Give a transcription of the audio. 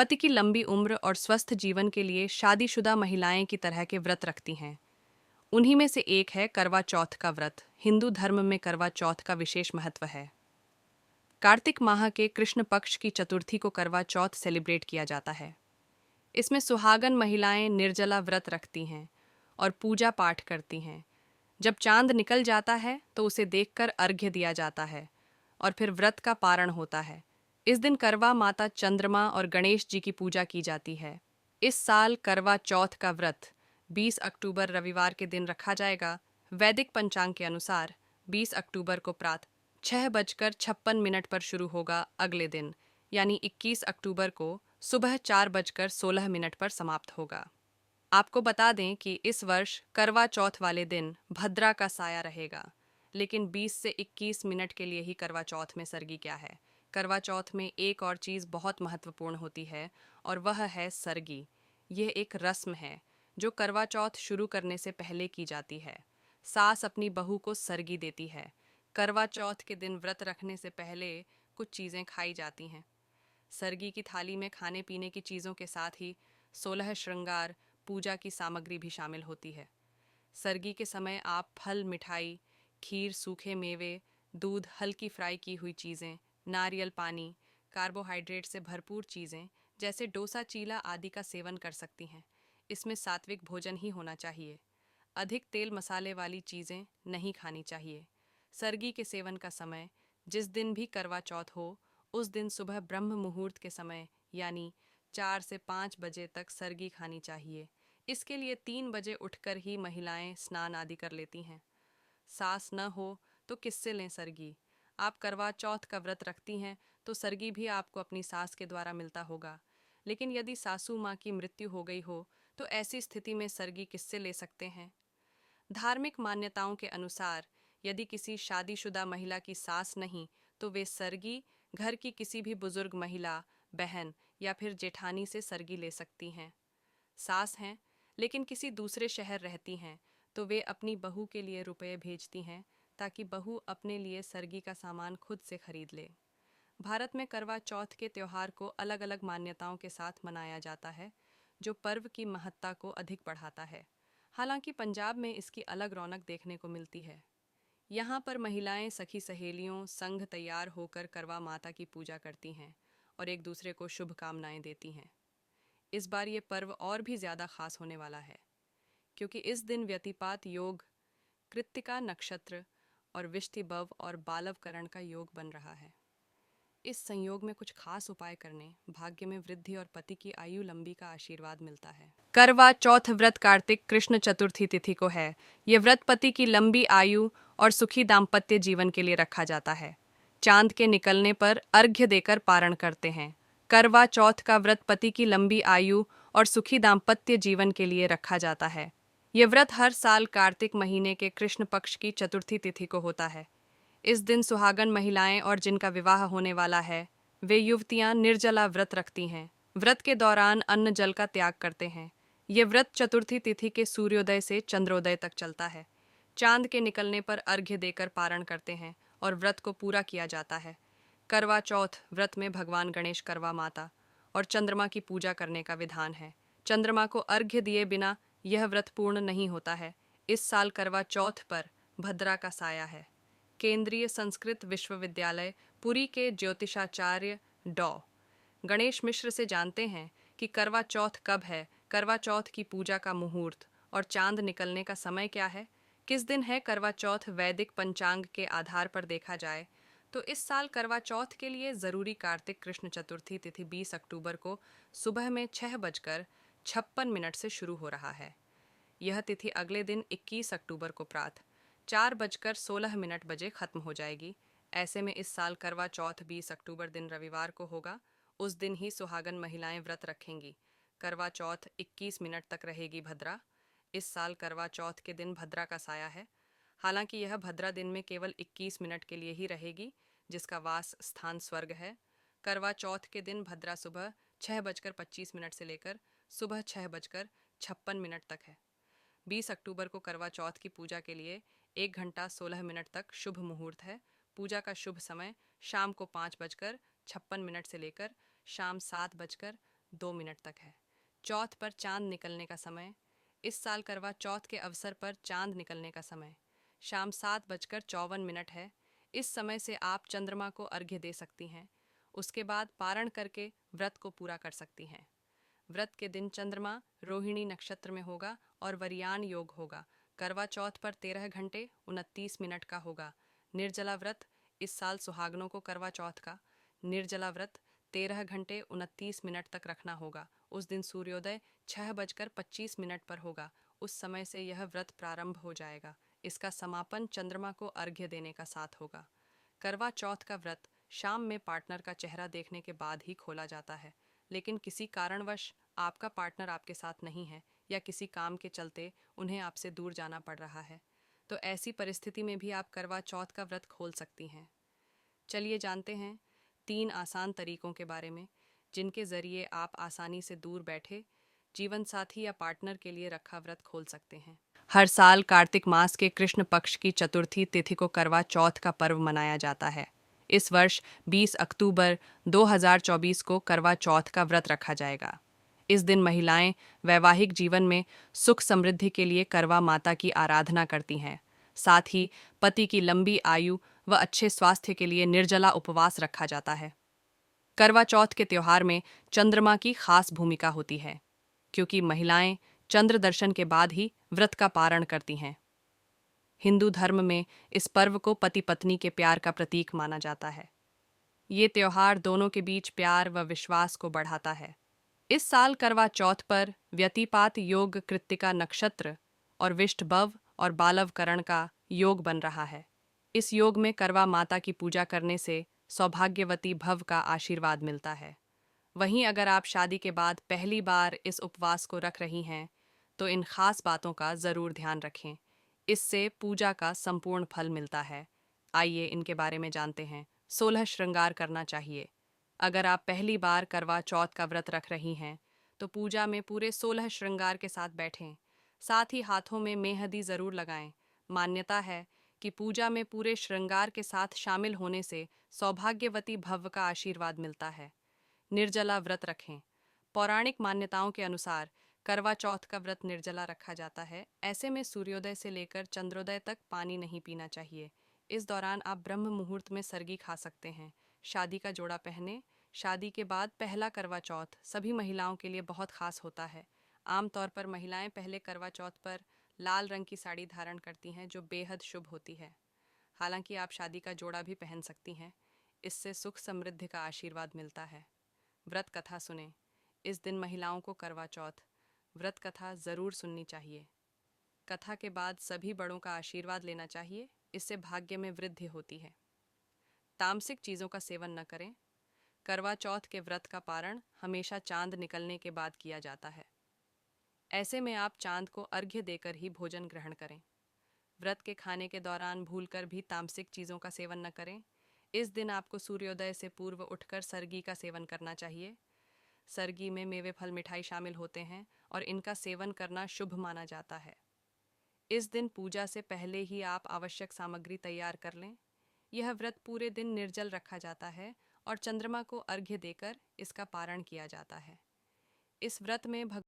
पति की लंबी उम्र और स्वस्थ जीवन के लिए शादीशुदा महिलाएं की तरह के व्रत रखती हैं। उन्हीं में से एक है करवा चौथ का व्रत। हिंदू धर्म में करवा चौथ का विशेष महत्व है। कार्तिक माह के कृष्ण पक्ष की चतुर्थी को करवा चौथ सेलिब्रेट किया जाता है। इसमें सुहागन महिलाएं निर्जला व्रत रखती हैं और पूजा पाठ करती हैं। जब चांद निकल जाता है तो उसे देखकर अर्घ्य दिया जाता है और फिर व्रत का पारण होता है। इस दिन करवा माता चंद्रमा और गणेश जी की पूजा की जाती है। इस साल करवा चौथ का व्रत 20 अक्टूबर रविवार के दिन रखा जाएगा। वैदिक पंचांग के अनुसार 20 अक्टूबर को प्रातः 6:56 पर शुरू होगा। अगले दिन यानी 21 अक्टूबर को सुबह 4:16 पर समाप्त होगा। आपको बता दें कि इस वर्ष करवा चौथ वाले दिन भद्रा का साया रहेगा, लेकिन 20 से 21 मिनट के लिए ही करवा चौथ में सरगी क्या है। करवा चौथ में एक और चीज़ बहुत महत्वपूर्ण होती है और वह है सरगी। यह एक रस्म है जो करवा चौथ शुरू करने से पहले की जाती है। सास अपनी बहू को सरगी देती है। करवा चौथ के दिन व्रत रखने से पहले कुछ चीज़ें खाई जाती हैं। सरगी की थाली में खाने पीने की चीज़ों के साथ ही 16 श्रृंगार पूजा की सामग्री भी शामिल होती है। सरगी के समय आप फल, मिठाई, खीर, सूखे मेवे, दूध, हल्की फ्राई की हुई चीज़ें, नारियल पानी, कार्बोहाइड्रेट से भरपूर चीज़ें जैसे डोसा, चीला आदि का सेवन कर सकती हैं। इसमें सात्विक भोजन ही होना चाहिए। अधिक तेल मसाले वाली चीज़ें नहीं खानी चाहिए। सरगी के सेवन का समय जिस दिन भी करवा चौथ हो उस दिन सुबह ब्रह्म मुहूर्त के समय यानी 4 से 5 बजे तक सरगी खानी चाहिए। इसके लिए 3 बजे उठकर ही महिलाएं स्नान आदि कर लेती हैं। सास न हो तो किससे लें सरगी। आप करवा चौथ का व्रत रखती हैं तो सरगी भी आपको अपनी सास के द्वारा मिलता होगा। लेकिन यदि सासू माँ की मृत्यु हो गई हो तो ऐसी स्थिति में सरगी किससे ले सकते हैं। धार्मिक मान्यताओं के अनुसार यदि किसी शादीशुदा महिला की सास नहीं तो वे सरगी घर की किसी भी बुजुर्ग महिला, बहन या फिर जेठानी से सरगी ले सकती हैं। सास हैं लेकिन किसी दूसरे शहर रहती हैं तो वे अपनी बहू के लिए रुपए भेजती हैं ताकि बहू अपने लिए सरगी का सामान खुद से खरीद ले। भारत में करवा चौथ के त्योहार को अलग अलग मान्यताओं के साथ मनाया जाता है, जो पर्व की महत्ता को अधिक बढ़ाता है। हालांकि पंजाब में इसकी अलग रौनक देखने को मिलती है। यहाँ पर महिलाएं सखी सहेलियों संग तैयार होकर करवा माता की पूजा करती हैं और एक दूसरे को शुभकामनाएं देती हैं। इस बार ये पर्व और भी ज़्यादा खास होने वाला है क्योंकि इस दिन व्यतिपात योग, कृत्तिका नक्षत्र और विष्टिबव और बालवकरण का योग बन रहा है। इस संयोग में कुछ खास उपाय करने भाग्य में वृद्धि और पति की आयु लंबी का आशीर्वाद मिलता है। करवा चौथ व्रत कार्तिक कृष्ण चतुर्थी तिथि को है। यह व्रत पति की लंबी आयु और सुखी दाम्पत्य जीवन के लिए रखा जाता है। चांद के निकलने पर अर्घ्य देकर पारण करते हैं। करवा चौथ का व्रत पति की लंबी आयु और सुखी दाम्पत्य जीवन के लिए रखा जाता है। यह व्रत हर साल कार्तिक महीने के कृष्ण पक्ष की चतुर्थी तिथि को होता है। इस दिन सुहागन महिलाएं और जिनका विवाह होने वाला है वे युवतियां निर्जला व्रत रखती हैं। व्रत के दौरान अन्न जल का त्याग करते हैं। ये व्रत चतुर्थी तिथि के सूर्योदय से चंद्रोदय तक चलता है। चांद के निकलने पर अर्घ्य देकर पारण करते हैं और व्रत को पूरा किया जाता है। करवा चौथ व्रत में भगवान गणेश, करवा माता और चंद्रमा की पूजा करने का विधान है। चंद्रमा को अर्घ्य दिए बिना यह व्रत पूर्ण नहीं होता है। इस साल करवा चौथ पर भद्रा का साया है। केंद्रीय संस्कृत विश्वविद्यालय पुरी के ज्योतिषाचार्य डॉ गणेश मिश्र से जानते हैं कि करवा चौथ कब है, करवा चौथ की पूजा का मुहूर्त और चांद निकलने का समय क्या है, किस दिन है करवा चौथ। वैदिक पंचांग के आधार पर देखा जाए तो इस साल करवा चौथ के लिए ज़रूरी कार्तिक कृष्ण चतुर्थी तिथि 20 अक्टूबर को सुबह में 6:56 से शुरू हो रहा है। यह तिथि अगले दिन 21 अक्टूबर को प्रातः 4:16 बजे खत्म हो जाएगी। ऐसे में इस साल करवा चौथ 20 अक्टूबर दिन रविवार को होगा। उस दिन ही सुहागन महिलाएं व्रत रखेंगी। करवा चौथ 21 मिनट तक रहेगी भद्रा। इस साल करवा चौथ के दिन भद्रा का साया है। हालांकि यह भद्रा दिन में केवल 21 मिनट के लिए ही रहेगी, जिसका वास स्थान स्वर्ग है। करवा चौथ के दिन भद्रा सुबह 6:25 से लेकर सुबह 6:56 तक है। 20 अक्टूबर को करवा चौथ की पूजा के लिए 1 घंटा 16 मिनट तक शुभ मुहूर्त है। पूजा का शुभ समय शाम को 5:56 से लेकर शाम 7:10 2 मिनट तक है। चौथ पर चांद निकलने का समय। इस साल करवा चौथ के अवसर पर चांद निकलने का समय शाम 7:54 है। इस समय से आप चंद्रमा को अर्घ्य दे सकती हैं। उसके बाद पारण करके व्रत को पूरा कर सकती हैं। व्रत के दिन चंद्रमा रोहिणी नक्षत्र में होगा और वरियान योग होगा। करवा चौथ पर 13 घंटे 29 मिनट का होगा। निर्जला व्रत। इस साल सुहागनों को करवा चौथ का निर्जला व्रत 13 घंटे 29 मिनट तक रखना होगा। उस दिन सूर्योदय 6:25 पर होगा। उस समय से यह व्रत प्रारंभ हो जाएगा। इसका समापन चंद्रमा को अर्घ्य देने का साथ होगा। करवा चौथ का व्रत शाम में पार्टनर का चेहरा देखने के बाद ही खोला जाता है। लेकिन किसी कारणवश आपका पार्टनर आपके साथ नहीं है या किसी काम के चलते उन्हें आपसे दूर जाना पड़ रहा है, तो ऐसी परिस्थिति में भी आप करवा चौथ का व्रत खोल सकती हैं। चलिए जानते हैं 3 आसान तरीकों के बारे में, जिनके ज़रिए आप आसानी से दूर बैठे जीवन साथी या पार्टनर के लिए रखा व्रत खोल सकते हैं। हर साल कार्तिक मास के कृष्ण पक्ष की चतुर्थी तिथि को करवा चौथ का पर्व मनाया जाता है। इस वर्ष 20 अक्टूबर 2024 को करवा चौथ का व्रत रखा जाएगा। इस दिन महिलाएं वैवाहिक जीवन में सुख समृद्धि के लिए करवा माता की आराधना करती हैं। साथ ही पति की लंबी आयु व अच्छे स्वास्थ्य के लिए निर्जला उपवास रखा जाता है। करवा चौथ के त्योहार में चंद्रमा की खास भूमिका होती है, क्योंकि महिलाएं चंद्र दर्शन के बाद ही व्रत का पारण करती हैं। हिंदू धर्म में इस पर्व को पति पत्नी के प्यार का प्रतीक माना जाता है। ये त्योहार दोनों के बीच प्यार व विश्वास को बढ़ाता है। इस साल करवा चौथ पर व्यतिपात योग कृत्तिका नक्षत्र और विष्टभव और बालवकरण का योग बन रहा है। इस योग में करवा माता की पूजा करने से सौभाग्यवती भव का आशीर्वाद मिलता है। वहीं अगर आप शादी के बाद पहली बार इस उपवास को रख रही हैं, तो इन खास बातों का ज़रूर ध्यान रखें। इससे पूजा का संपूर्ण फल मिलता है। आइए इनके बारे में जानते हैं। 16 श्रृंगार करना चाहिए। अगर आप पहली बार करवा चौथ का व्रत रख रही हैं, तो पूजा में पूरे 16 श्रृंगार के साथ बैठें। साथ ही हाथों में मेहंदी ज़रूर लगाएं। मान्यता है कि पूजा में पूरे श्रृंगार के साथ शामिल होने से सौभाग्यवती भव का आशीर्वाद मिलता है। निर्जला व्रत रखें। पौराणिक मान्यताओं के अनुसार करवा चौथ का व्रत निर्जला रखा जाता है। ऐसे में सूर्योदय से लेकर चंद्रोदय तक पानी नहीं पीना चाहिए। इस दौरान आप ब्रह्म मुहूर्त में सरगी खा सकते हैं। शादी का जोड़ा पहने। शादी के बाद पहला करवा चौथ सभी महिलाओं के लिए बहुत खास होता है। आमतौर पर महिलाएं पहले करवा चौथ पर लाल रंग की साड़ी धारण करती हैं, जो बेहद शुभ होती है। हालांकि आप शादी का जोड़ा भी पहन सकती हैं। इससे सुख समृद्धि का आशीर्वाद मिलता है। व्रत कथा सुने। इस दिन महिलाओं को करवा चौथ व्रत कथा ज़रूर सुननी चाहिए। कथा के बाद सभी बड़ों का आशीर्वाद लेना चाहिए। इससे भाग्य में वृद्धि होती है। तामसिक चीज़ों का सेवन न करें। करवा चौथ के व्रत का पारण हमेशा चांद निकलने के बाद किया जाता है। ऐसे में आप चांद को अर्घ्य देकर ही भोजन ग्रहण करें। व्रत के खाने के दौरान भूलकर भी तामसिक चीज़ों का सेवन न करें। इस दिन आपको सूर्योदय से पूर्व उठकर सरगी का सेवन करना चाहिए। सरगी में मेवे फल मिठाई शामिल होते हैं और इनका सेवन करना शुभ माना जाता है। इस दिन पूजा से पहले ही आप आवश्यक सामग्री तैयार कर लें। यह व्रत पूरे दिन निर्जल रखा जाता है और चंद्रमा को अर्घ्य देकर इसका पारण किया जाता है। इस व्रत में